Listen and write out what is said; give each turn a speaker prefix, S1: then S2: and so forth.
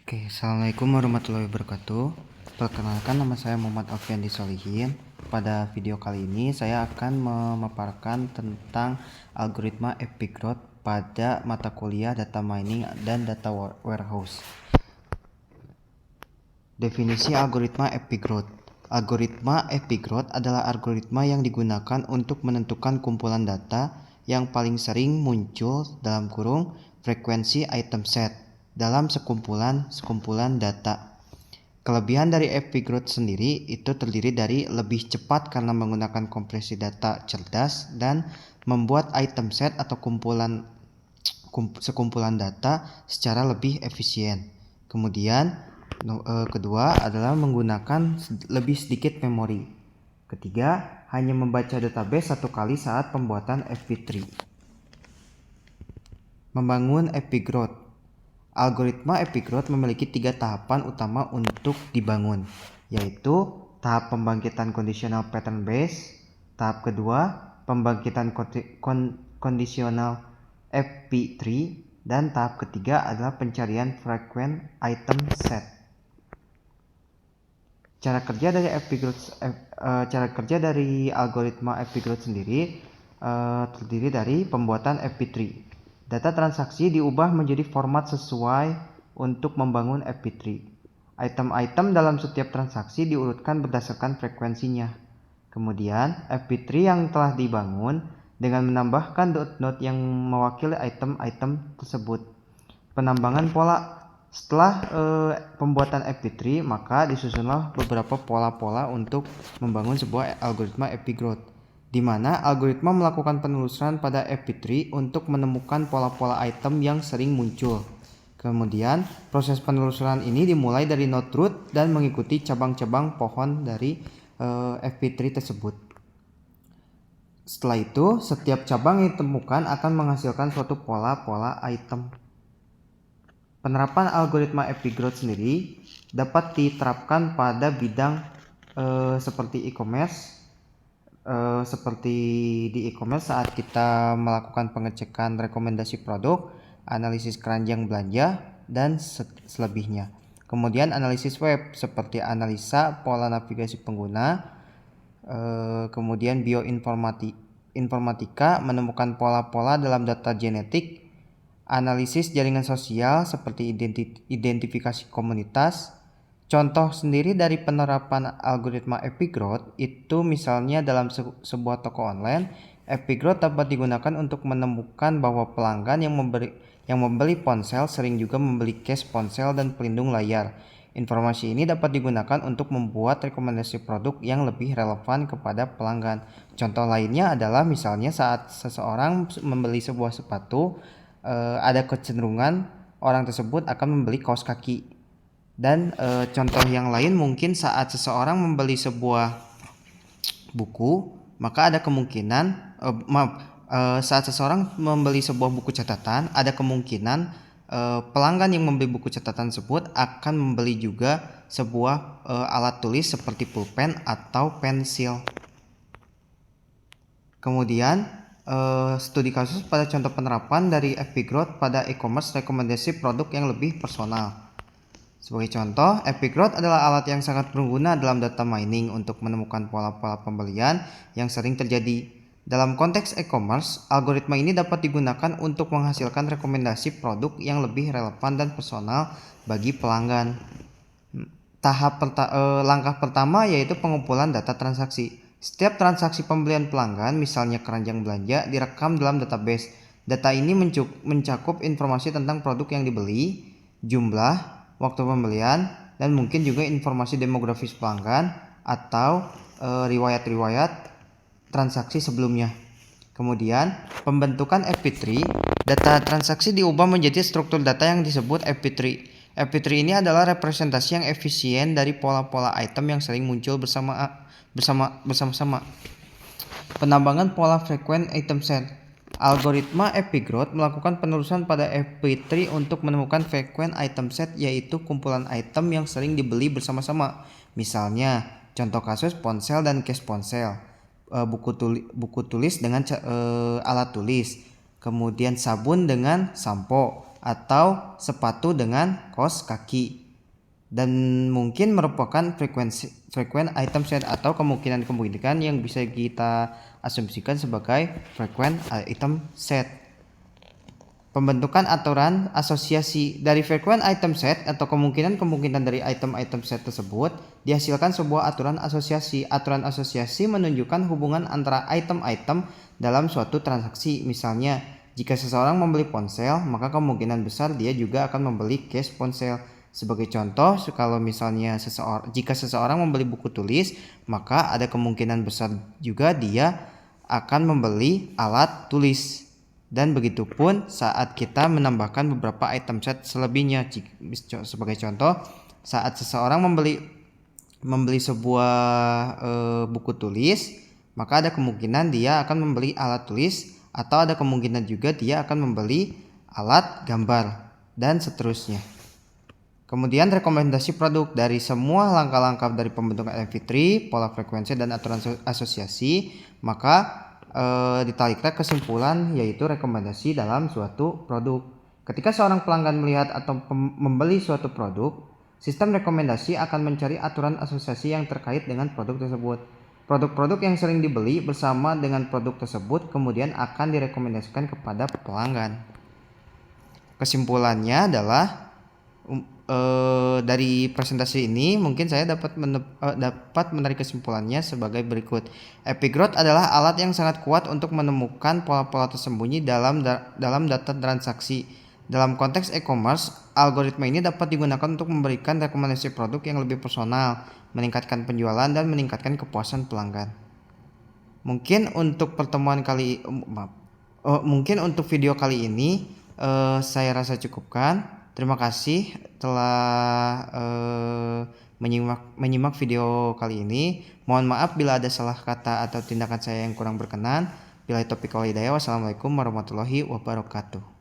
S1: Assalamualaikum warahmatullahi wabarakatuh. Perkenalkan, nama saya Muhammad Alfiandi Solihin. Pada video kali ini saya akan memaparkan tentang algoritma Epigrowth pada mata kuliah Data Mining dan Data Warehouse. Definisi algoritma Epigrowth. Algoritma Epigrowth adalah algoritma yang digunakan untuk menentukan kumpulan data yang paling sering muncul (frekuensi item set) dalam sekumpulan data. Kelebihan dari Epigrowth sendiri itu terdiri dari lebih cepat karena menggunakan kompresi data cerdas dan membuat item set atau sekumpulan data secara lebih efisien. Kemudian kedua adalah menggunakan lebih sedikit memori. Ketiga, hanya membaca database satu kali saat pembuatan FP3. Membangun Epigrowth. Algoritma Epigrowth memiliki 3 tahapan utama untuk dibangun, yaitu tahap pembangkitan conditional pattern base, tahap kedua pembangkitan conditional FP3, dan tahap ketiga adalah pencarian frequent item set. Cara kerja dari algoritma Epigrowth sendiri terdiri dari pembuatan FP3. Data transaksi diubah menjadi format sesuai untuk membangun FP3. Item-item dalam setiap transaksi diurutkan berdasarkan frekuensinya. Kemudian FP3 yang telah dibangun dengan menambahkan node yang mewakili item-item tersebut. Penambangan pola. Setelah pembuatan FP3, maka disusunlah beberapa pola-pola untuk membangun sebuah algoritma Epigrowth, di mana algoritma melakukan penelusuran pada FP3 untuk menemukan pola-pola item yang sering muncul. Kemudian, proses penelusuran ini dimulai dari node root dan mengikuti cabang-cabang pohon dari FP3 tersebut. Setelah itu, setiap cabang yang ditemukan akan menghasilkan suatu pola-pola item. Penerapan algoritma Epigrowth sendiri dapat diterapkan pada bidang seperti e-commerce. Seperti di e-commerce saat kita melakukan pengecekan rekomendasi produk, analisis keranjang belanja, dan selebihnya. Kemudian analisis web seperti analisa pola navigasi pengguna. Kemudian bioinformatika menemukan pola-pola dalam data genetik. Analisis jaringan sosial seperti identifikasi komunitas. Contoh sendiri dari penerapan algoritma Epigrowth itu misalnya dalam sebuah toko online, Epigrowth dapat digunakan untuk menemukan bahwa pelanggan yang membeli ponsel sering juga membeli case ponsel dan pelindung layar. Informasi ini dapat digunakan untuk membuat rekomendasi produk yang lebih relevan kepada pelanggan. Contoh lainnya adalah misalnya saat seseorang membeli sebuah sepatu, ada kecenderungan orang tersebut akan membeli kaos kaki. Dan contoh yang lain mungkin saat seseorang membeli sebuah buku, maka ada kemungkinan saat seseorang membeli sebuah buku catatan, ada kemungkinan pelanggan yang membeli buku catatan tersebut akan membeli juga sebuah alat tulis seperti pulpen atau pensil. Kemudian studi kasus pada contoh penerapan dari Epigrowth pada e-commerce rekomendasi produk yang lebih personal. Sebagai contoh, Epigrowth adalah alat yang sangat berguna dalam data mining untuk menemukan pola-pola pembelian yang sering terjadi. Dalam konteks e-commerce, algoritma ini dapat digunakan untuk menghasilkan rekomendasi produk yang lebih relevan dan personal bagi pelanggan. Langkah pertama yaitu pengumpulan data transaksi. Setiap transaksi pembelian pelanggan, misalnya keranjang belanja, direkam dalam database. Data ini mencakup informasi tentang produk yang dibeli, jumlah, waktu pembelian, dan mungkin juga informasi demografis pelanggan atau riwayat-riwayat transaksi sebelumnya. Kemudian, pembentukan FP3, data transaksi diubah menjadi struktur data yang disebut FP3. FP3 ini adalah representasi yang efisien dari pola-pola item yang sering muncul bersama-sama. Penambangan pola frequent item set. Algoritma Epigrowth melakukan penelusuran pada FP3 untuk menemukan frequent item set, yaitu kumpulan item yang sering dibeli bersama-sama. Misalnya, contoh kasus ponsel dan case ponsel, buku tulis dengan alat tulis, kemudian sabun dengan sampo, atau sepatu dengan kaos kaki, dan mungkin merupakan frequent item set atau kemungkinan yang bisa kita asumsikan sebagai frequent item set. Pembentukan aturan asosiasi dari frequent item set atau kemungkinan dari item-item set tersebut dihasilkan sebuah aturan asosiasi. Aturan asosiasi menunjukkan hubungan antara item-item dalam suatu transaksi. Misalnya, jika seseorang membeli ponsel, maka kemungkinan besar dia juga akan membeli case ponsel. Sebagai contoh, kalau misalnya jika seseorang membeli buku tulis, maka ada kemungkinan besar juga dia akan membeli alat tulis. Dan begitupun saat kita menambahkan beberapa item set selebihnya. Sebagai contoh, saat seseorang membeli sebuah buku tulis, maka ada kemungkinan dia akan membeli alat tulis, atau ada kemungkinan juga dia akan membeli alat gambar, dan seterusnya. Kemudian rekomendasi produk. Dari semua langkah-langkah dari pembentukan MP3, pola frekuensi, dan aturan asosiasi, maka ditariklah kesimpulan, yaitu rekomendasi dalam suatu produk. Ketika seorang pelanggan melihat atau membeli suatu produk, sistem rekomendasi akan mencari aturan asosiasi yang terkait dengan produk tersebut. Produk-produk yang sering dibeli bersama dengan produk tersebut kemudian akan direkomendasikan kepada pelanggan. Kesimpulannya adalah dari presentasi ini mungkin saya dapat menarik kesimpulannya sebagai berikut. Epigrowth adalah alat yang sangat kuat untuk menemukan pola-pola tersembunyi dalam data transaksi. Dalam konteks e-commerce, algoritma ini dapat digunakan untuk memberikan rekomendasi produk yang lebih personal, meningkatkan penjualan, dan meningkatkan kepuasan pelanggan. Mungkin untuk video kali ini saya rasa cukupkan. Terima kasih telah menyimak video kali ini. Mohon maaf bila ada salah kata atau tindakan saya yang kurang berkenan. Bila topik wal hidayah. Wassalamualaikum warahmatullahi wabarakatuh.